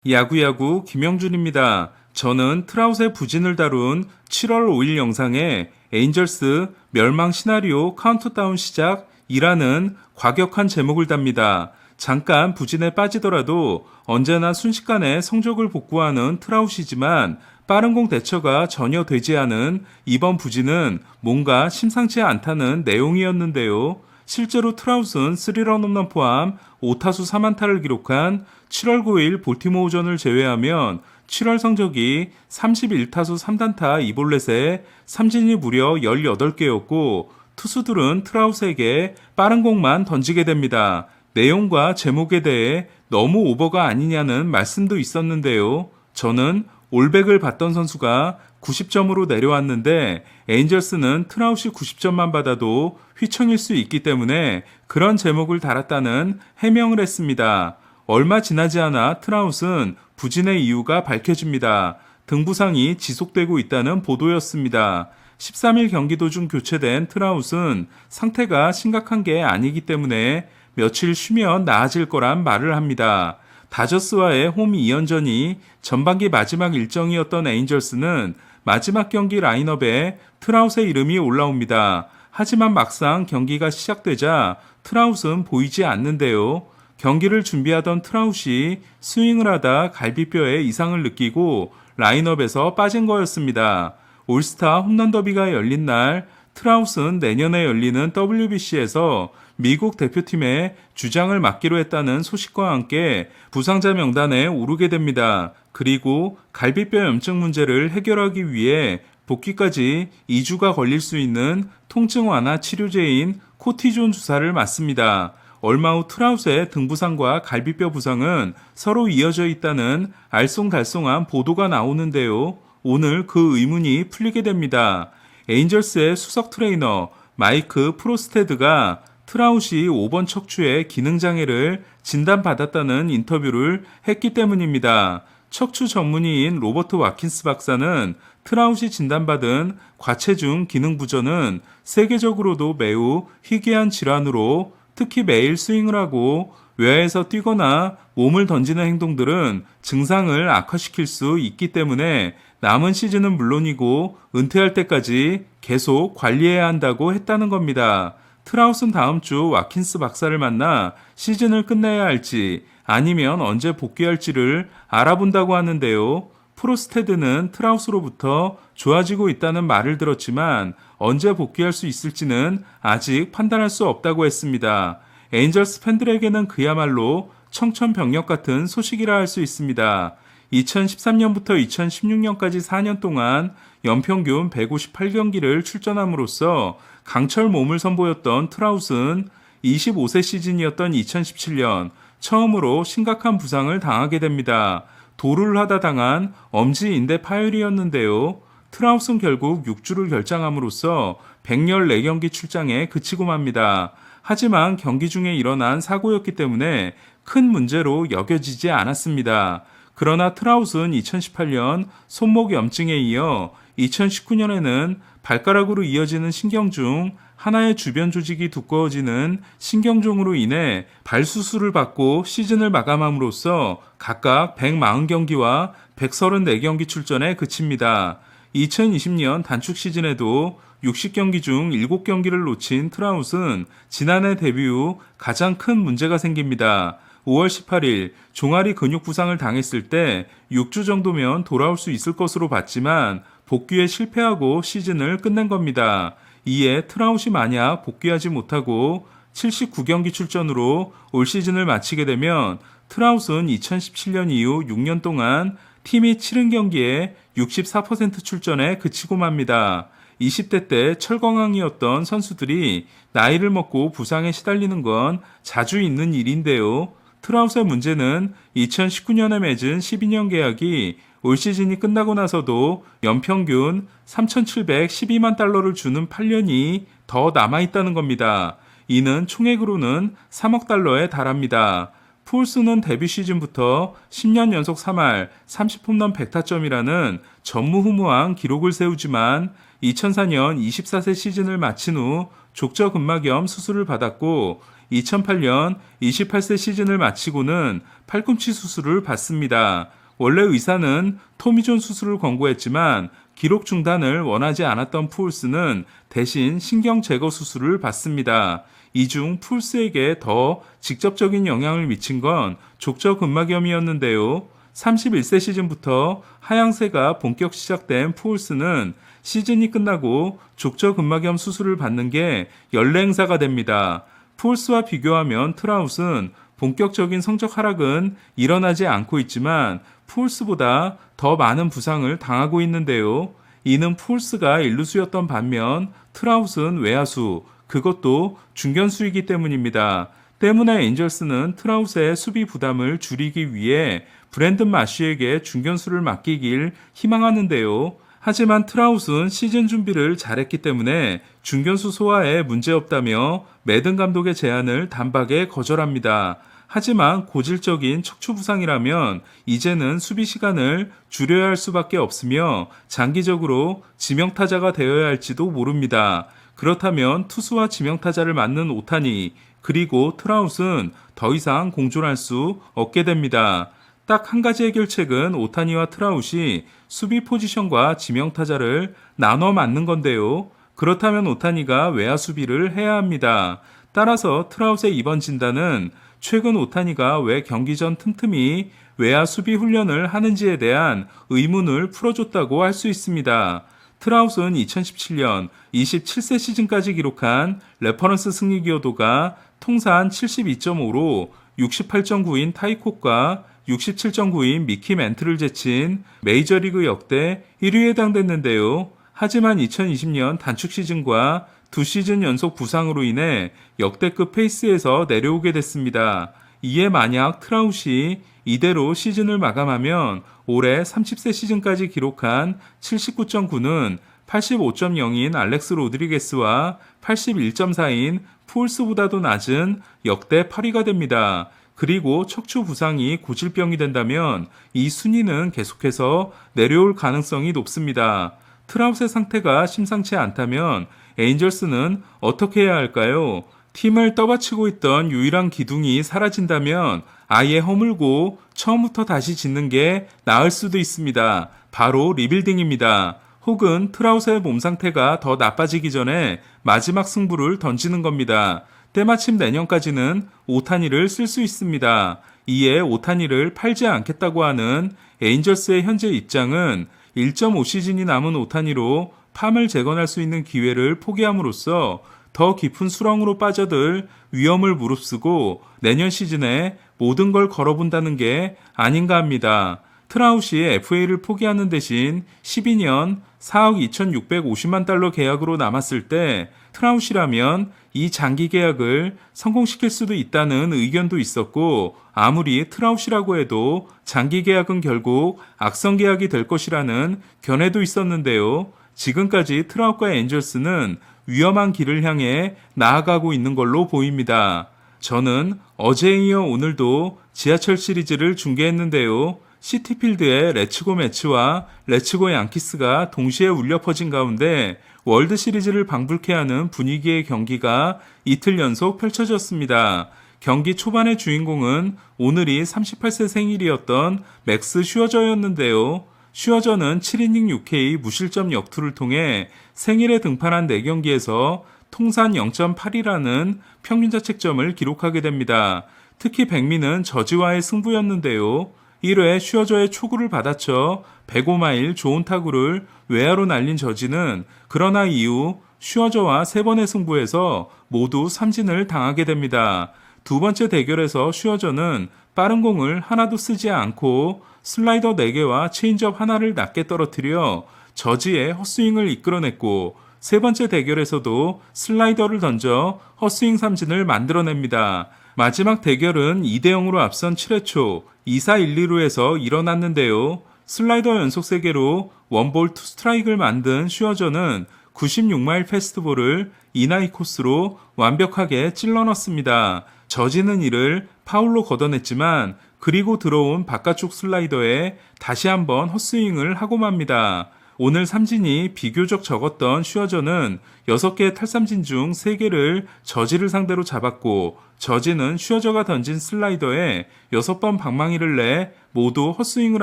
야구야구 김영준입니다. 저는 트라우스의 부진을 다룬 7월 5일 영상에 에인절스 멸망 시나리오 카운트다운 시작이라는 과격한 제목을 답니다. 잠깐 부진에 빠지더라도 언제나 순식간에 성적을 복구하는 트라우스이지만 빠른 공 대처가 전혀 되지 않은 이번 부진은 뭔가 심상치 않다는 내용이었는데요. 실제로 트라우스는 3런 홈런 포함 5타수 3안타를 기록한 7월 9일 볼티모어전을 제외하면 7월 성적이 31타수 3단타 2볼넷에 삼진이 무려 18개였고 투수들은 트라우스에게 빠른 공만 던지게 됩니다. 내용과 제목에 대해 너무 오버가 아니냐는 말씀도 있었는데요. 저는 올백을 받던 선수가 90점으로 내려왔는데 에인절스는 트라우스 90점만 받아도 휘청일 수 있기 때문에 그런 제목을 달았다는 해명을 했습니다. 얼마 지나지 않아 트라우스는 부진의 이유가 밝혀집니다. 등 부상이 지속되고 있다는 보도였습니다. 13일 경기 도중 교체된 트라우스는 상태가 심각한 게 아니기 때문에 며칠 쉬면 나아질 거란 말을 합니다. 다저스와의 홈 2연전이 전반기 마지막 일정이었던 에인절스는 마지막 경기 라인업에 트라우스의 이름이 올라옵니다. 하지만 막상 경기가 시작되자 트라우스는 보이지 않는데요. 경기를 준비하던 트라우스이 스윙을 하다 갈비뼈에 이상을 느끼고 라인업에서 빠진 거였습니다. 올스타 홈런 더비가 열린 날 트라우스는 내년에 열리는 WBC에서 미국 대표팀의 주장을 맡기로 했다는 소식과 함께 부상자 명단에 오르게 됩니다. 그리고 갈비뼈 염증 문제를 해결하기 위해 복귀까지 2주가 걸릴 수 있는 통증 완화 치료제인 코티존 주사를 맞습니다. 얼마 후 트라우스의 등 부상과 갈비뼈 부상은 서로 이어져 있다는 알쏭달쏭한 보도가 나오는데요. 오늘 그 의문이 풀리게 됩니다. 에인절스의 수석 트레이너 마이크 프로스테드가 트라우스이 5번 척추의 기능장애를 진단받았다는 인터뷰를 했기 때문입니다. 척추 전문의인 로버트 와킨스 박사는 트라우스이 진단받은 과체중 기능 부전은 세계적으로도 매우 희귀한 질환으로 특히 매일 스윙을 하고 외야에서 뛰거나 몸을 던지는 행동들은 증상을 악화시킬 수 있기 때문에 남은 시즌은 물론이고 은퇴할 때까지 계속 관리해야 한다고 했다는 겁니다. 트라우스는 다음 주 와킨스 박사를 만나 시즌을 끝내야 할지 아니면 언제 복귀할지를 알아본다고 하는데요. 프로스테드는 트라우스로부터 좋아지고 있다는 말을 들었지만 언제 복귀할 수 있을지는 아직 판단할 수 없다고 했습니다. 에인절스 팬들에게는 그야말로 청천벽력 같은 소식이라 할 수 있습니다. 2013년부터 2016년까지 4년 동안 연평균 158경기를 출전함으로써 강철 몸을 선보였던 트라우스는 25세 시즌이었던 2017년 처음으로 심각한 부상을 당하게 됩니다. 도루를 하다 당한 엄지 인대 파열이었는데요. 트라우스는 결국 6주를 결장함으로써 114경기 출장에 그치고 맙니다. 하지만 경기 중에 일어난 사고였기 때문에 큰 문제로 여겨지지 않았습니다. 그러나 트라우스는 2018년 손목 염증에 이어 2019년에는 발가락으로 이어지는 신경 중 하나의 주변 조직이 두꺼워지는 신경종으로 인해 발 수술을 받고 시즌을 마감함으로써 각각 140경기와 134경기 출전에 그칩니다. 2020년 단축 시즌에도 60경기 중 7경기를 놓친 트라우스는 지난해 데뷔 후 가장 큰 문제가 생깁니다. 5월 18일 종아리 근육 부상을 당했을 때 6주 정도면 돌아올 수 있을 것으로 봤지만 복귀에 실패하고 시즌을 끝낸 겁니다. 이에 트라우스이 만약 복귀하지 못하고 79경기 출전으로 올 시즌을 마치게 되면 트라우스는 2017년 이후 6년 동안 팀이 치른 경기에 64% 출전에 그치고 맙니다. 20대 때 철광왕이었던 선수들이 나이를 먹고 부상에 시달리는 건 자주 있는 일인데요. 트라우스의 문제는 2019년에 맺은 12년 계약이 올 시즌이 끝나고 나서도 연평균 3,712만 달러를 주는 8년이 더 남아있다는 겁니다. 이는 총액으로는 3억 달러에 달합니다. 푸올스는 데뷔 시즌부터 10년 연속 3할 30홈런 100타점이라는 전무후무한 기록을 세우지만 2004년 24세 시즌을 마친 후 족저근막염 수술을 받았고 2008년 28세 시즌을 마치고는 팔꿈치 수술을 받습니다. 원래 의사는 토미존 수술을 권고했지만 기록 중단을 원하지 않았던 푸울스는 대신 신경 제거 수술을 받습니다. 이 중 푸울스에게 더 직접적인 영향을 미친 건 족저근막염이었는데요. 31세 시즌부터 하향세가 본격 시작된 푸울스는 시즌이 끝나고 족저근막염 수술을 받는 게 연례 행사가 됩니다. 푸울스와 비교하면 트라웃은 본격적인 성적 하락은 일어나지 않고 있지만 푸울스보다 더 많은 부상을 당하고 있는데요. 이는 푸울스가 일루수였던 반면 트라웃은 외야수, 그것도 중견수이기 때문입니다. 때문에 엔젤스는 트라웃의 수비 부담을 줄이기 위해 브랜든 마쉬에게 중견수를 맡기길 희망하는데요. 하지만 트라웃은 시즌 준비를 잘했기 때문에 중견수 소화에 문제없다며 매든 감독의 제안을 단박에 거절합니다. 하지만 고질적인 척추 부상이라면 이제는 수비 시간을 줄여야 할 수밖에 없으며 장기적으로 지명타자가 되어야 할지도 모릅니다. 그렇다면 투수와 지명타자를 맡는 오타니 그리고 트라웃은 더 이상 공존할 수 없게 됩니다. 딱 한 가지 해결책은 오타니와 트라웃이 수비 포지션과 지명타자를 나눠 맡는 건데요. 그렇다면 오타니가 외야 수비를 해야 합니다. 따라서 트라웃의 이번 진단은 최근 오타니가 왜 경기 전 틈틈이 외야 수비 훈련을 하는지에 대한 의문을 풀어줬다고 할 수 있습니다. 트라웃은 2017년 27세 시즌까지 기록한 레퍼런스 승리 기여도가 통산 72.5로 68.9인 타이콕과 67.9인 미키 멘트를 제친 메이저리그 역대 1위에 해당됐는데요. 하지만 2020년 단축 시즌과 2시즌 연속 부상으로 인해 역대급 페이스에서 내려오게 됐습니다. 이에 만약 트라웃이 이대로 시즌을 마감하면 올해 30세 시즌까지 기록한 79.9는 85.0인 알렉스 로드리게스와 81.4인 푸울스보다도 낮은 역대 8위가 됩니다. 그리고 척추 부상이 고질병이 된다면 이 순위는 계속해서 내려올 가능성이 높습니다. 트라웃의 상태가 심상치 않다면 에인절스는 어떻게 해야 할까요? 팀을 떠받치고 있던 유일한 기둥이 사라진다면 아예 허물고 처음부터 다시 짓는 게 나을 수도 있습니다. 바로 리빌딩입니다. 혹은 트라웃의 몸 상태가 더 나빠지기 전에 마지막 승부를 던지는 겁니다. 때마침 내년까지는 오타니를 쓸 수 있습니다. 이에 오타니를 팔지 않겠다고 하는 에인절스의 현재 입장은 1.5시즌이 남은 오타니로 팜을 재건할 수 있는 기회를 포기함으로써 더 깊은 수렁으로 빠져들 위험을 무릅쓰고 내년 시즌에 모든 걸 걸어본다는 게 아닌가 합니다. 트라웃이 FA를 포기하는 대신 12년 4억 2,650만 달러 계약으로 남았을 때 트라웃이라면 이 장기 계약을 성공시킬 수도 있다는 의견도 있었고 아무리 트라웃이라고 해도 장기 계약은 결국 악성 계약이 될 것이라는 견해도 있었는데요. 지금까지 트라웃과 엔젤스는 위험한 길을 향해 나아가고 있는 걸로 보입니다. 저는 어제에 이어 오늘도 지하철 시리즈를 중계했는데요. 시티필드의 레츠고 매치와 레츠고 양키스가 동시에 울려 퍼진 가운데 월드 시리즈를 방불케 하는 분위기의 경기가 이틀 연속 펼쳐졌습니다. 경기 초반의 주인공은 오늘이 38세 생일이었던 맥스 슈어저였는데요. 슈어저는 7이닝 6K 무실점 역투를 통해 생일에 등판한 4경기에서 통산 0.8이라는 평균 자책점을 기록하게 됩니다. 특히 백미는 저지와의 승부였는데요. 1회 슈어저의 초구를 받아쳐 105마일 좋은 타구를 외야로 날린 저지는 그러나 이후 슈어저와 3번의 승부에서 모두 삼진을 당하게 됩니다. 두 번째 대결에서 슈어저는 빠른 공을 하나도 쓰지 않고 슬라이더 4개와 체인지업 하나를 낮게 떨어뜨려 저지의 헛스윙을 이끌어냈고 세 번째 대결에서도 슬라이더를 던져 헛스윙 삼진을 만들어냅니다. 마지막 대결은 2대0으로 앞선 7회 초 2사 1, 2루에서 일어났는데요. 슬라이더 연속 3개로 원볼 투 스트라이크를 만든 슈어저는 96마일 패스트볼을 이나이 코스로 완벽하게 찔러 넣습니다. 저지는 이를 파울로 걷어냈지만 그리고 들어온 바깥쪽 슬라이더에 다시 한번 헛스윙을 하고 맙니다. 오늘 삼진이 비교적 적었던 슈어저는 6개의 탈삼진 중 3개를 저지를 상대로 잡았고 저지는 슈어저가 던진 슬라이더에 6번 방망이를 내 모두 헛스윙을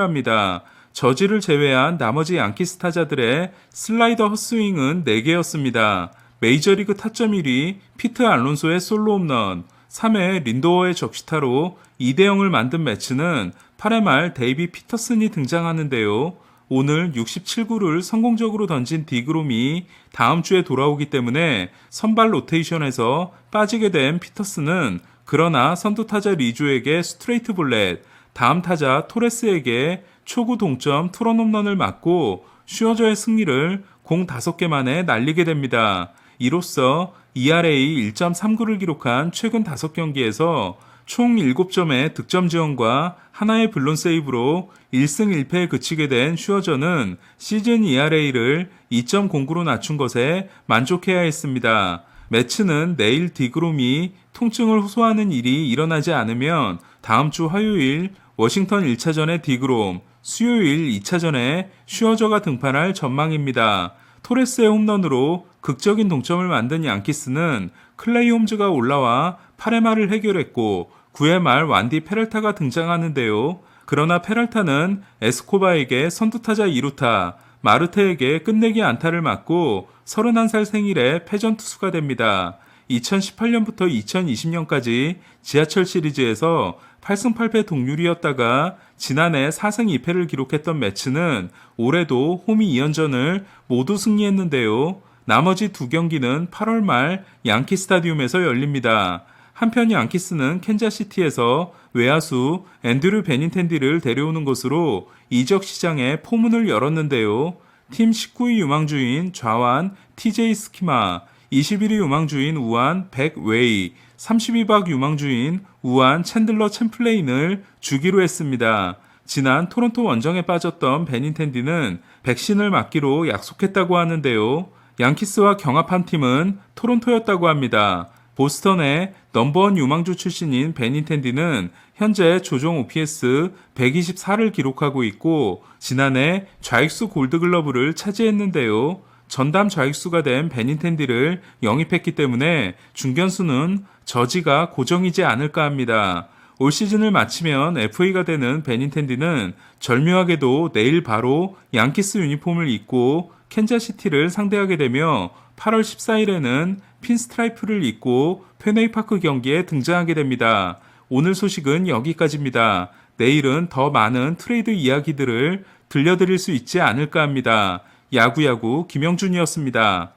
합니다. 저지를 제외한 나머지 양키스 타자들의 슬라이더 헛스윙은 4개였습니다. 메이저리그 타점 1위 피트 알론소의 솔로 홈런, 3회 린도어의 적시타로 2대0을 만든 매치는 8회 말 데이비 피터슨이 등장하는데요. 오늘 67구를 성공적으로 던진 디그롬이 다음 주에 돌아오기 때문에 선발 로테이션에서 빠지게 된 피터슨은 그러나 선두타자 리조에게 스트레이트 볼넷, 다음 타자 토레스에게 초구 동점 투런 홈런을 맞고 슈어저의 승리를 공 5개 만에 날리게 됩니다. 이로써 ERA 1.39를 기록한 최근 5경기에서 총 7점의 득점 지원과 하나의 블론 세이브로 1승 1패에 그치게 된 슈어저는 시즌 ERA를 2.09로 낮춘 것에 만족해야 했습니다. 매치는 내일 디그롬이 통증을 호소하는 일이 일어나지 않으면 다음 주 화요일 워싱턴 1차전에 디그롬, 수요일 2차전에 슈어저가 등판할 전망입니다. 토레스의 홈런으로 극적인 동점을 만든 양키스는 클레이 홈즈가 올라와 8회 말을 해결했고 9회 말 완디 페랄타가 등장하는데요. 그러나 페랄타는 에스코바에게 선두타자 2루타, 마르테에게 끝내기 안타를 맞고 31살 생일에 패전투수가 됩니다. 2018년부터 2020년까지 지하철 시리즈에서 8승 8패 동률이었다가 지난해 4승 2패를 기록했던 매치는 올해도 홈이 2연전을 모두 승리했는데요. 나머지 2경기는 8월 말 양키 스타디움에서 열립니다. 한편 양키스는 캔자시티에서 외야수 앤드류 베닌텐디를 데려오는 것으로 이적 시장에 포문을 열었는데요. 팀 19위 유망주인 좌완 TJ 스키마, 21위 유망주인 우완 백 웨이, 32박 유망주인 우완 챈들러 챔플레인을 주기로 했습니다. 지난 토론토 원정에 빠졌던 베닌텐디는 백신을 맞기로 약속했다고 하는데요. 양키스와 경합한 팀은 토론토였다고 합니다. 보스턴의 넘버원 유망주 출신인 베닌텐디는 현재 조종 OPS 124를 기록하고 있고 지난해 좌익수 골드글러브를 차지했는데요. 전담 좌익수가 된 베닌텐디를 영입했기 때문에 중견수는 저지가 고정이지 않을까 합니다. 올 시즌을 마치면 FA가 되는 베닌텐디는 절묘하게도 내일 바로 양키스 유니폼을 입고 캔자시티를 상대하게 되며 8월 14일에는 핀스트라이프를 입고 페네이파크 경기에 등장하게 됩니다. 오늘 소식은 여기까지입니다. 내일은 더 많은 트레이드 이야기들을 들려드릴 수 있지 않을까 합니다. 야구야구 김영준이었습니다.